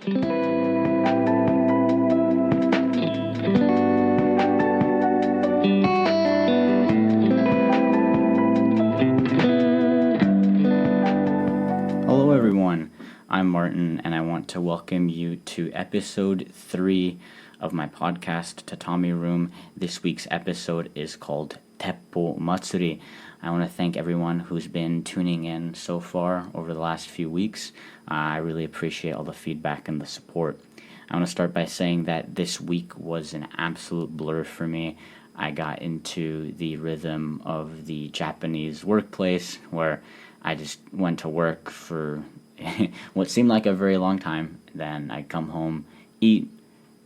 Hello everyone, I'm Martin and I want to welcome you to episode 3 of my podcast, Tatami Room. This week's episode is called Teppou Matsuri. I want to thank everyone who's been tuning in so far over the last few weeks. I really appreciate all the feedback and the support. I want to start by saying that this week was an absolute blur for me. I got into the rhythm of the Japanese workplace where I just went to work for what seemed like a very long time. Then I'd come home, eat,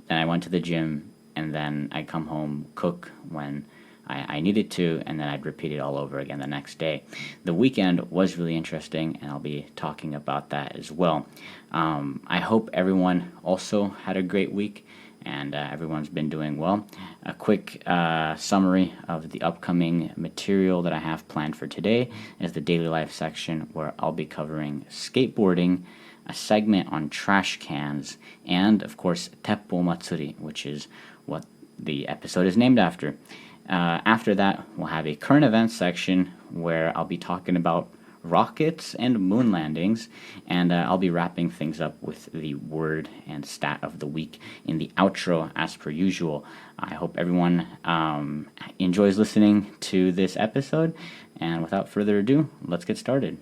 then I went to the gym, and then I'd come home, cook when I needed to, and then I'd repeat it all over again the next day. The weekend was really interesting, and I'll be talking about that as well. I hope everyone also had a great week, and everyone's been doing well. A quick summary of the upcoming material that I have planned for today is the daily life section, where I'll be covering skateboarding, a segment on trash cans, and of course Teppou Matsuri, which is what the episode is named after. After that, we'll have a current events section where I'll be talking about rockets and moon landings, and I'll be wrapping things up with the word and stat of the week in the outro as per usual. I hope everyone enjoys listening to this episode, and without further ado, let's get started.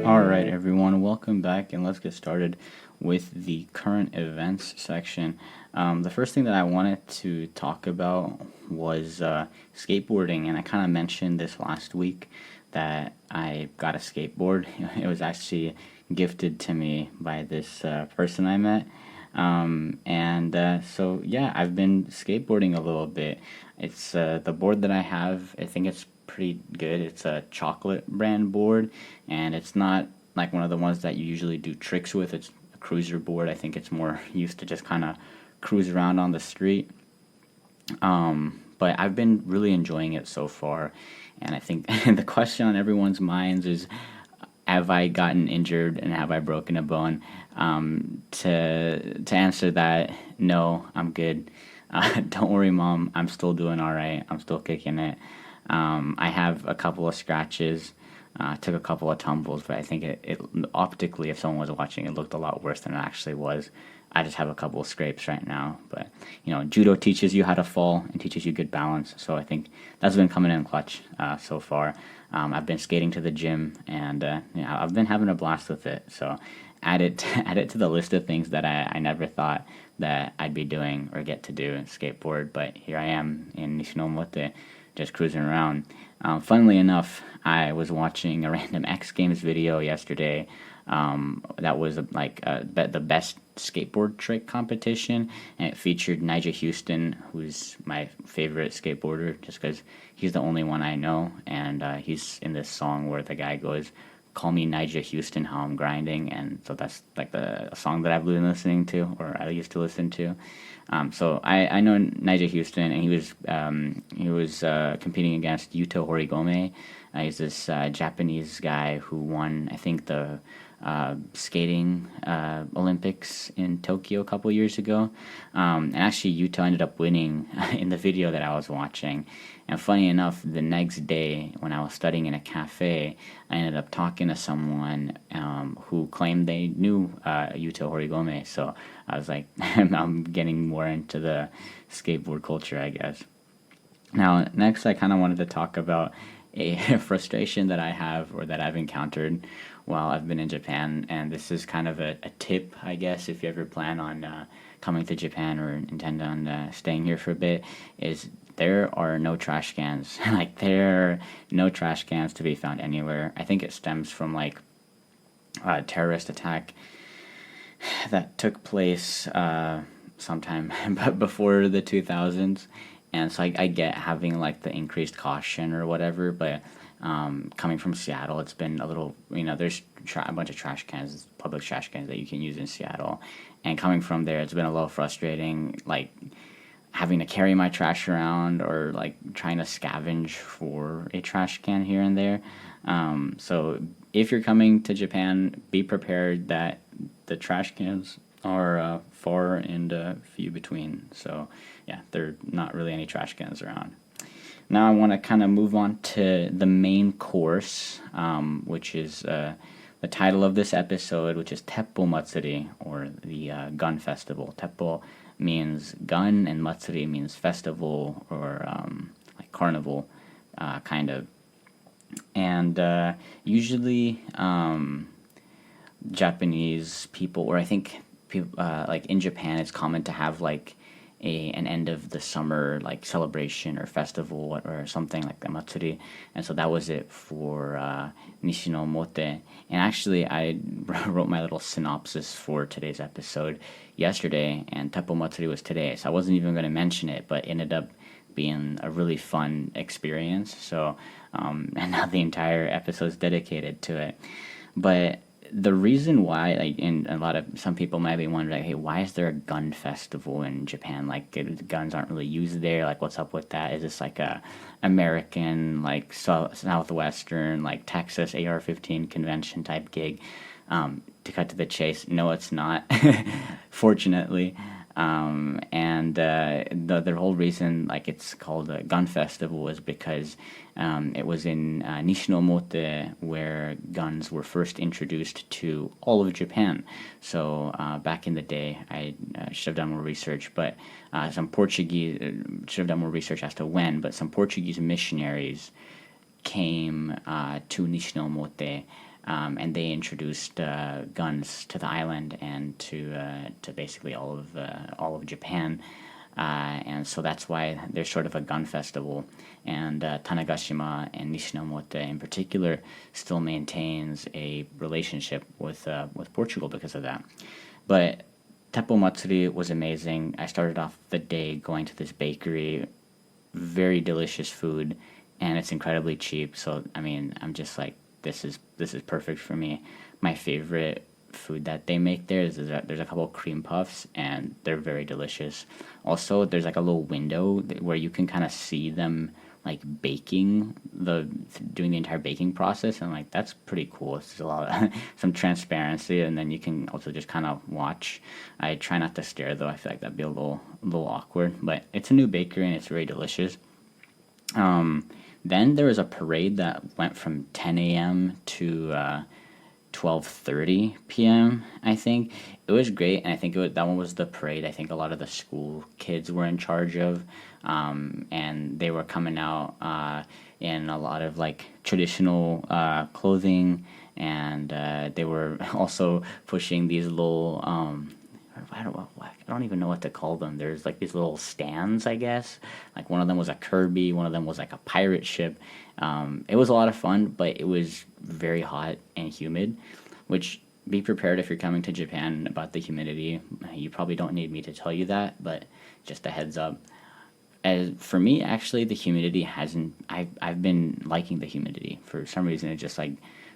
Alright everyone, welcome back, and let's get started with the current events section. The first thing that I wanted to talk about was skateboarding, and I kind of mentioned this last week that I got a skateboard. It was actually gifted to me by this person I met. So yeah, I've been skateboarding a little bit. It's the board that I have, I think it's pretty good. It's a chocolate brand board, and it's not like one of the ones that you usually do tricks with. It's a cruiser board. I think it's more used to just kind of cruise around on the street. But I've been really enjoying it so far, and I think the question on everyone's minds is, have I gotten injured and have I broken a bone? To answer that, no, I'm good. Don't worry, Mom, I'm still doing all right. I'm still kicking it. I have a couple of scratches, took a couple of tumbles, but I think it optically, if someone was watching, it looked a lot worse than it actually was. I just have a couple of scrapes right now, but judo teaches you how to fall and teaches you good balance, so I think that's been coming in clutch so far. I've been skating to the gym, and I've been having a blast with it, so add it to the list of things that I never thought that I'd be doing or get to do in skateboard, but here I am in Nishinomote, just cruising around. Funnily enough, I was watching a random X Games video yesterday. That was the best skateboard trick competition, and it featured Nigel Houston, who's my favorite skateboarder just because he's the only one I know, and he's in this song where the guy goes, "Call me Nigel Houston, how I'm grinding," and so that's like the song that I've been listening to, or I used to listen to. So I know Nigel Houston, and he was competing against Yuto Horigome. He's this Japanese guy who won, I think, the skating Olympics in Tokyo a couple years ago. And actually, Yuto ended up winning in the video that I was watching. And funny enough, the next day when I was studying in a cafe, I ended up talking to someone who claimed they knew Yuto Horigome. So I was like, I'm getting more into the skateboard culture, I guess. Now, next, I kind of wanted to talk about a frustration that I have, or that I've encountered while I've been in Japan, and this is kind of a tip, I guess, if you ever plan on coming to Japan or intend on staying here for a bit, is there are no trash cans. Like, there are no trash cans to be found anywhere. I think it stems from, like, a terrorist attack that took place sometime before the 2000s, and so I get having like the increased caution or whatever, but coming from Seattle, it's been a little, there's a bunch of trash cans, public trash cans that you can use in Seattle, and coming from there, it's been a little frustrating. Like, having to carry my trash around or like trying to scavenge for a trash can here and there. So if you're coming to Japan, be prepared that the trash cans are far and few between. So yeah, there are not really any trash cans around. Now I want to kind of move on to the main course, which is the title of this episode, which is Teppou Matsuri, or the gun festival. Teppou means gun, and Matsuri means festival or like carnival, kind of. And usually Japanese people, or I think people, like in Japan, it's common to have like an end of the summer like celebration or festival or something like the Matsuri, and so that was it for Nishino Mote. And actually, I wrote my little synopsis for today's episode yesterday, and Teppou Matsuri was today, so I wasn't even going to mention it, but ended up being a really fun experience. So, and now the entire episode is dedicated to it. But the reason why, like, and some people might be wondering, hey, why is there a gun festival in Japan? Like, guns aren't really used there. Like, what's up with that? Is this like a American, like Southwestern, like Texas AR-15 convention type gig? To cut to the chase, no, it's not. Fortunately. And the whole reason, like, it's called a gun festival is because it was in Nishinomote where guns were first introduced to all of Japan. So back in the day, I should have done more research, but some Portuguese should have done more research as to when, but some Portuguese missionaries came to Nishinomote. And they introduced guns to the island and to basically all of Japan, and so that's why there's sort of a gun festival. And Tanegashima and Nishinomote in particular still maintains a relationship with Portugal because of that. But Teppou Matsuri was amazing. I started off the day going to this bakery, very delicious food, and it's incredibly cheap. So I mean, I'm just like, this is perfect for me. My favorite food that they make there is that there's a couple of cream puffs, and they're very delicious. Also, there's like a little window where you can kind of see them like doing the entire baking process, and like that's pretty cool. It's a lot of some transparency, and then you can also just kind of watch. I try not to stare though. I feel like that'd be a little awkward, but it's a new bakery and it's very delicious. Then there was a parade that went from 10 a.m. to 12:30 p.m. I think it was great, and I think that one was the parade. I think a lot of the school kids were in charge of, and they were coming out in a lot of like traditional clothing, and they were also pushing these little. I don't even know what to call them. There's like these little stands, I guess. Like one of them was a Kirby, one of them was like a pirate ship. It was a lot of fun, but it was very hot and humid, which be prepared if you're coming to Japan about the humidity. You probably don't need me to tell you that, but just a heads up. As for me, actually, the humidity hasn't. I've been liking the humidity for some reason. It's just like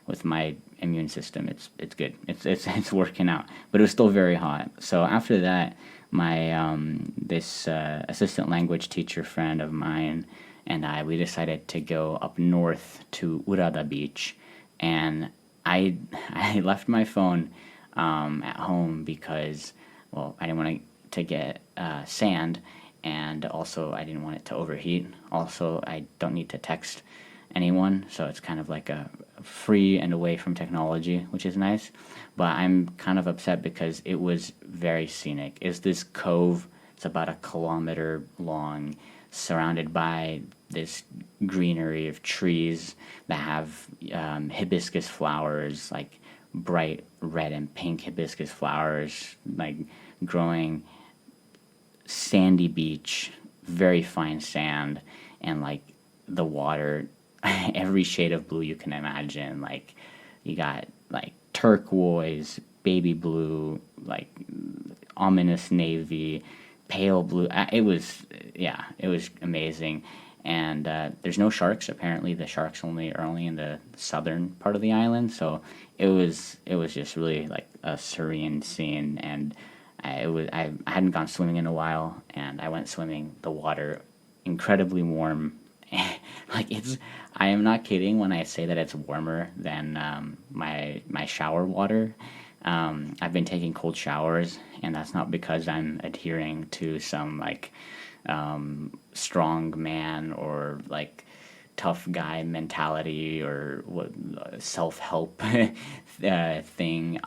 with my immune system, it's good. It's working out, but it was still very hot. So after that, my this assistant language teacher friend of mine and we decided to go up north to Urada Beach, and I left my phone at home because, well, I didn't want to get sand, and also I didn't want it to overheat. Also, I don't need to text anyone, so it's kind of like a free and away from technology, which is nice. But I'm kind of upset because it was very scenic. It's this cove. It's about 1 kilometer long, surrounded by this greenery of trees that have hibiscus flowers, like bright red and pink hibiscus flowers, like growing. Sandy beach, very fine sand, and like the water, every shade of blue you can imagine. Like you got like turquoise, baby blue, like ominous navy, pale blue. It was amazing. And there's no sharks. Apparently, the sharks are only in the southern part of the island. So it was just really like a serene scene, and I hadn't gone swimming in a while, and I went swimming. The water incredibly warm. Like it's I am not kidding when I say that it's warmer than my shower water. I've been taking cold showers, and that's not because I'm adhering to some like strong man or like tough guy mentality or what self help thing.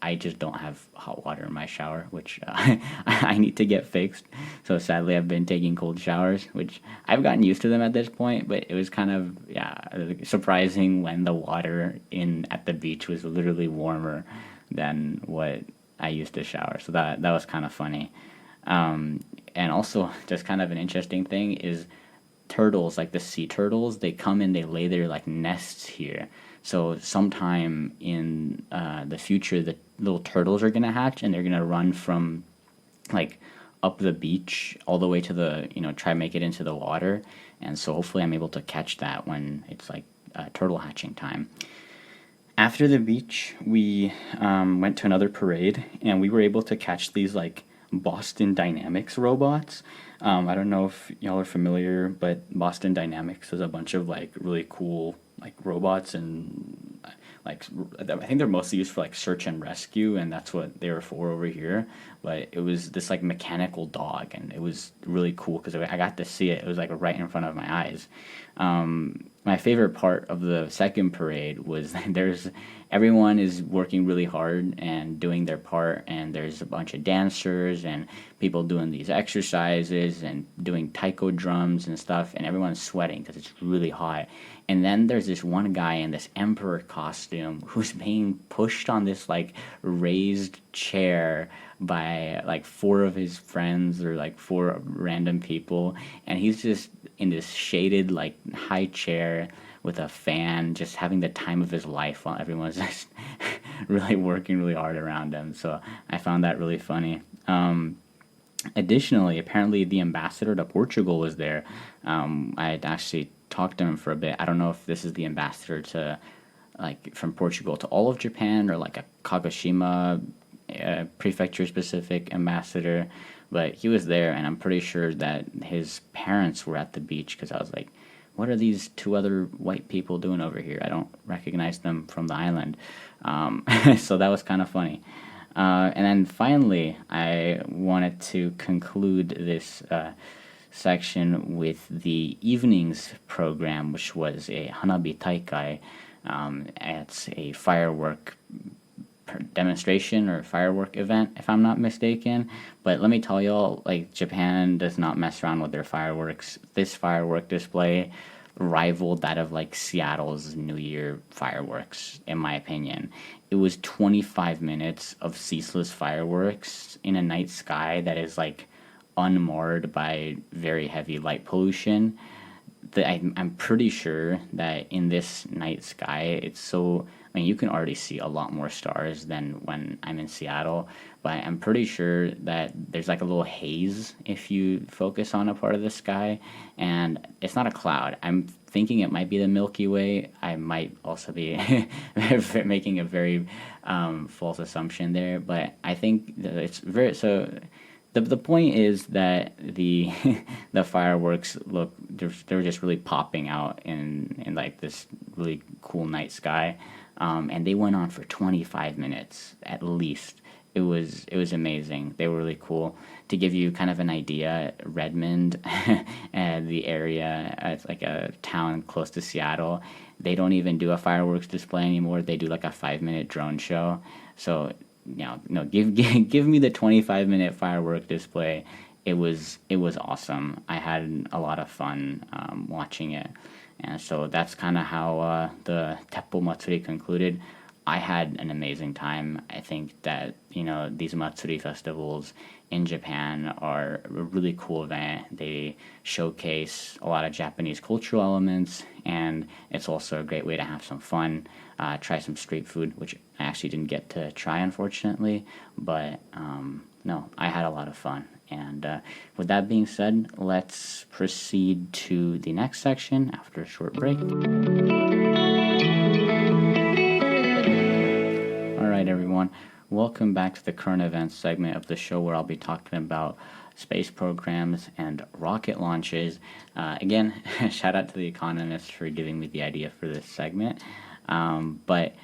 I just don't have hot water in my shower, which I need to get fixed. So sadly, I've been taking cold showers, which I've gotten used to them at this point. But it was kind of surprising when the water in at the beach was literally warmer than what I used to shower. So that was kind of funny. And also, just kind of an interesting thing is turtles, like the sea turtles, they come and they lay their like nests here. So sometime in the future, the little turtles are gonna hatch, and they're gonna run from like up the beach all the way to the try make it into the water. And so hopefully I'm able to catch that when it's like turtle hatching time. After the beach, we went to another parade, and we were able to catch these like Boston Dynamics robots. I don't know if y'all are familiar, but Boston Dynamics is a bunch of like really cool like robots, and like I think they're mostly used for like search and rescue, and that's what they were for over here. But it was this like mechanical dog, and it was really cool because I got to see it. It was like right in front of my eyes. My favorite part of the second parade was everyone is working really hard and doing their part, and there's a bunch of dancers and people doing these exercises and doing taiko drums and stuff, and everyone's sweating because it's really hot. And then there's this one guy in this emperor costume who's being pushed on this like raised chair by like four of his friends or like four random people, and he's just in this shaded like high chair with a fan, just having the time of his life while everyone's just really working really hard around him. So I found that really funny. Additionally, apparently the ambassador to Portugal was there. I had actually talked to him for a bit. I don't know if this is the ambassador to like from Portugal to all of Japan or like a Kagoshima prefecture specific ambassador, but he was there, and I'm pretty sure that his parents were at the beach because I was like, what are these two other white people doing over here? I don't recognize them from the island. So that was kind of funny. And then finally, I wanted to conclude this section with the evenings program, which was a Hanabi Taikai. It's a firework demonstration or firework event, if I'm not mistaken. But let me tell y'all, like, Japan does not mess around with their fireworks. This firework display rivaled that of like Seattle's New Year fireworks, in my opinion. It was 25 minutes of ceaseless fireworks in a night sky that is like unmarred by very heavy light pollution. I'm pretty sure that in this night sky, it's so. I mean, you can already see a lot more stars than when I'm in Seattle, but I'm pretty sure that there's like a little haze if you focus on a part of the sky, and it's not a cloud. I'm thinking it might be the Milky Way. I might also be making a very false assumption there, but I think that it's very so. The point is that the the fireworks they were just really popping out in like this really cool night sky, and they went on for 25 minutes at least. It was amazing. They were really cool. To give you kind of an idea, Redmond, the area, it's like a town close to Seattle. They don't even do a fireworks display anymore. They do like a 5-minute drone show. So no, give me the 25-minute firework display. It was awesome. I had a lot of fun watching it, and so that's kind of how the Teppou Matsuri concluded. I had an amazing time. I think that these Matsuri festivals in Japan are a really cool event. They showcase a lot of Japanese cultural elements, and it's also a great way to have some fun, try some street food, which I actually didn't get to try, unfortunately, but no, I had a lot of fun. And with that being said, let's proceed to the next section after a short break. All right, everyone. Welcome back to the current events segment of the show where I'll be talking about space programs and rocket launches. Again, shout out to The Economist for giving me the idea for this segment. But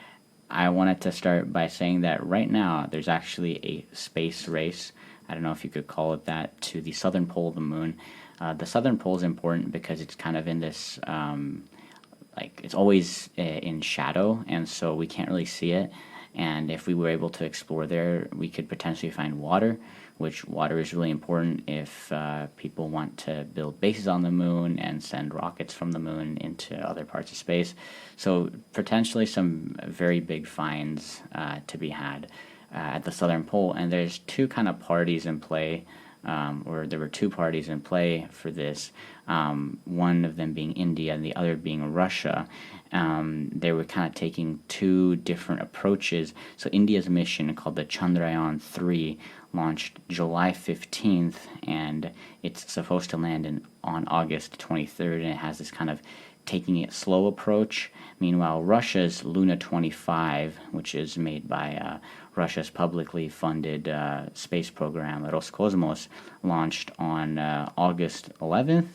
I wanted to start by saying that right now there's actually a space race. I don't know if you could call it that, to the southern pole of the moon. The southern pole is important because it's kind of in this, like, it's always in shadow, and so we can't really see it. And if we were able to explore there, we could potentially find water, which water is really important if people want to build bases on the moon and send rockets from the moon into other parts of space. So potentially some very big finds to be had at the southern pole. And there's two kind of parties in play, or there were two parties in play for this. One of them being India and the other being Russia. They were kind of taking two different approaches. So India's mission, called the Chandrayaan-3, launched July 15th, and it's supposed to land on August 23rd, and it has this kind of taking it slow approach. Meanwhile, Russia's Luna 25, which is made by Russia's publicly funded space program, Roscosmos, launched on August 11th.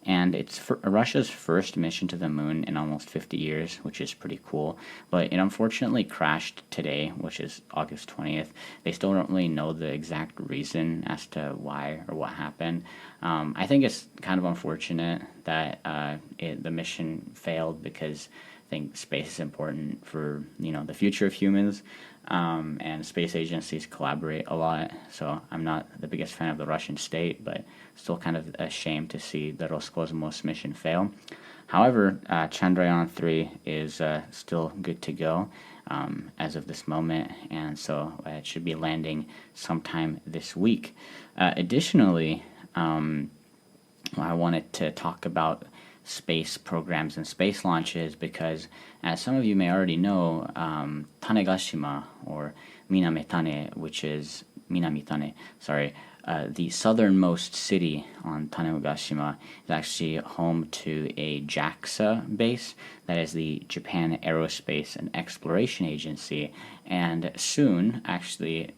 And it's Russia's first mission to the moon in almost 50 years, which is pretty cool. But it unfortunately crashed today, which is August 20th. They still don't really know the exact reason as to why or what happened. I think it's kind of unfortunate that the mission failed, because I think space is important for the future of humans. And space agencies collaborate a lot, so I'm not the biggest fan of the Russian state, but still kind of a shame to see the Roscosmos mission fail. However, Chandrayaan-3 is still good to go as of this moment, and so it should be landing sometime this week. Additionally, I wanted to talk about space programs and space launches because, as some of you may already know, Tanegashima, or Minamitane, which is Minamitane, the southernmost city on Tanegashima, is actually home to a JAXA base, that is the Japan Aerospace and Exploration Agency, and soon, actually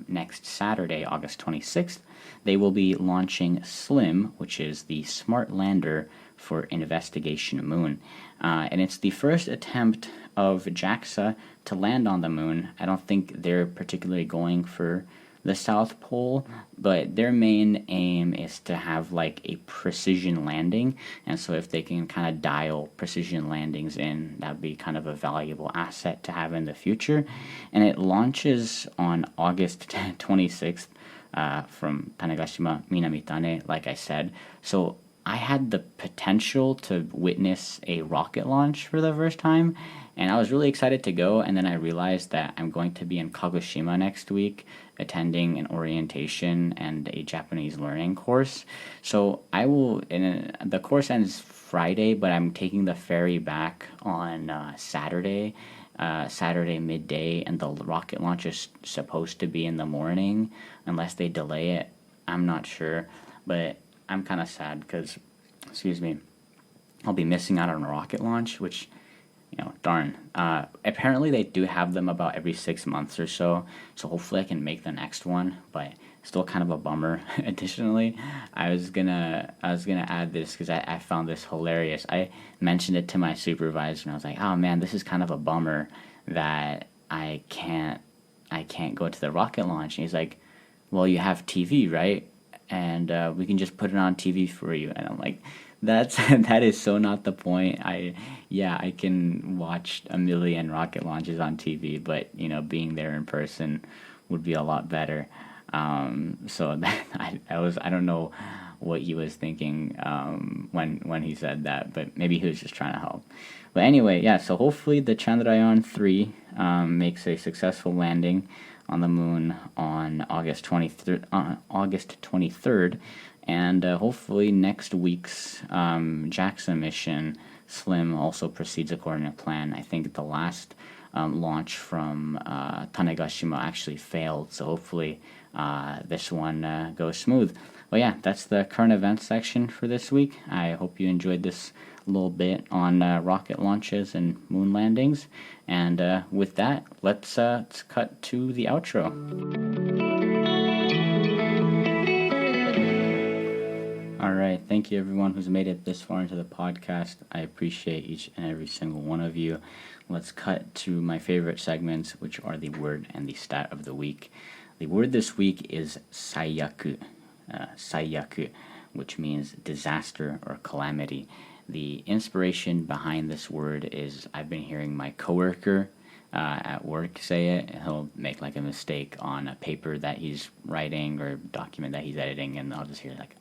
next Saturday, August 26th, they will be launching SLIM, which is the Smart Lander for Investigation Moon. And it's the first attempt of JAXA to land on the moon. I don't think they're particularly going for the South Pole, but their main aim is to have like a precision landing. And so if they can kind of dial precision landings in, that'd be kind of a valuable asset to have in the future. And it launches on August 26th from Tanegashima Minamitane, like I said. So I had the potential to witness a rocket launch for the first time, and I was really excited to go, and then I realized that I'm going to be in Kagoshima next week attending an orientation and a Japanese learning course. So I will, the course ends Friday, but I'm taking the ferry back on Saturday midday, and the rocket launch is supposed to be in the morning, unless they delay it. I'm not sure, but I'm kind of sad because, I'll be missing out on a rocket launch, which, darn. Apparently they do have them about every 6 months or so hopefully I can make the next one, but still kind of a bummer. Additionally, I was gonna add this because I found this hilarious. I mentioned it to my supervisor, and I was like, oh man, this is kind of a bummer that I can't go to the rocket launch. And he's like, well, you have TV, right? And we can just put it on TV for you. And I'm like, that is so not the point. I can watch a million rocket launches on TV, but being there in person would be a lot better. So that I don't know what he was thinking when he said that, but maybe he was just trying to help. But anyway, yeah. So hopefully the Chandrayaan-3 makes a successful landing on the moon on August 23rd, and hopefully next week's JAXA mission, SLIM, also proceeds according to plan. I think the last launch from Tanegashima actually failed, so hopefully this one goes smooth. Well, yeah, that's the current events section for this week. I hope you enjoyed this little bit on rocket launches and moon landings. And with that, let's cut to the outro. All right. Thank you, everyone who's made it this far into the podcast. I appreciate each and every single one of you. Let's cut to my favorite segments, which are the word and the stat of the week. The word this week is saiyaku, which means disaster or calamity. The inspiration behind this word is I've been hearing my coworker at work say it. He'll make like a mistake on a paper that he's writing or document that he's editing, and I'll just hear like,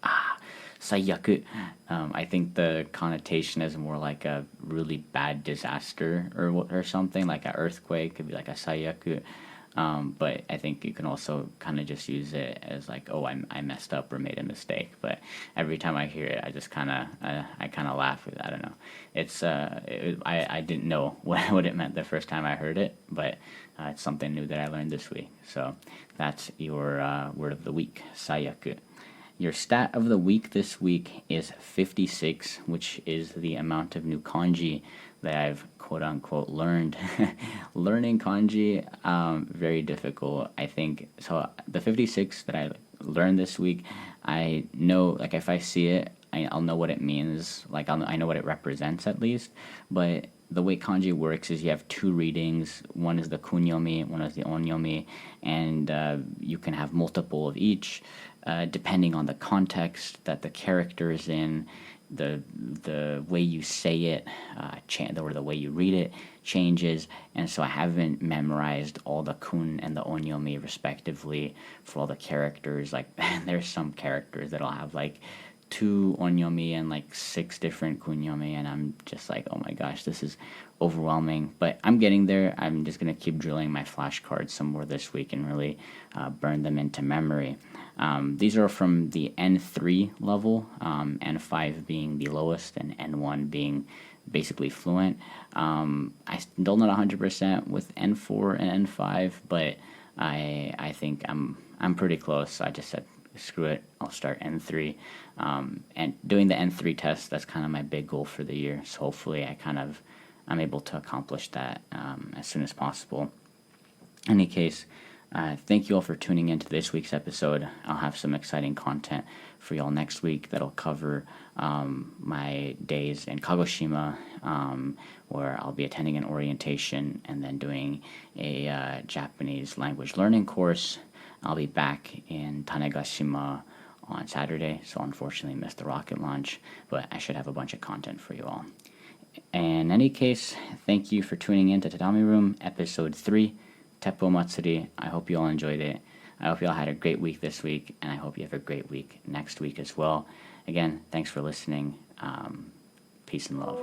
saiyaku. I think the connotation is more like a really bad disaster or something, like an earthquake could be like a saiyaku. But I think you can also kind of just use it as like, oh, I messed up or made a mistake. But every time I hear it, I just kind of laugh. I don't know. I didn't know what it meant the first time I heard it, but it's something new that I learned this week. So that's your word of the week, saiyaku. Your stat of the week this week is 56, which is the amount of new kanji that I've quote-unquote learned. Learning kanji, very difficult, I think. So the 56 that I learned this week, I know, like if I see it, I'll know what it means. Like I know what it represents at least. But the way kanji works is you have two readings. One is the kunyomi, one is the onyomi, and you can have multiple of each. Depending on the context that the character is in, the way you say it, or the way you read it changes. And so I haven't memorized all the kun and the onyomi respectively for all the characters. Like there's some characters that'll have like 2 onyomi and like 6 different kunyomi, and I'm just like, oh my gosh, this is overwhelming. But I'm getting there. I'm just going to keep drilling my flashcards some more this week and really burn them into memory. These are from the N3 level, N5 being the lowest and N1 being basically fluent. I still not 100% with N4 and N5, but I think I'm pretty close. I just said, screw it, I'll start N3. And doing the N3 test, that's kind of my big goal for the year. So hopefully I'm able to accomplish that as soon as possible. In any case, thank you all for tuning into this week's episode. I'll have some exciting content for y'all next week that'll cover my days in Kagoshima, where I'll be attending an orientation and then doing a Japanese language learning course. I'll be back in Tanegashima on Saturday, so unfortunately missed the rocket launch, but I should have a bunch of content for you all. In any case, thank you for tuning in to Tatami Room, Episode 3, Teppou Matsuri. I hope you all enjoyed it. I hope you all had a great week this week, and I hope you have a great week next week as well. Again, thanks for listening. Peace and love.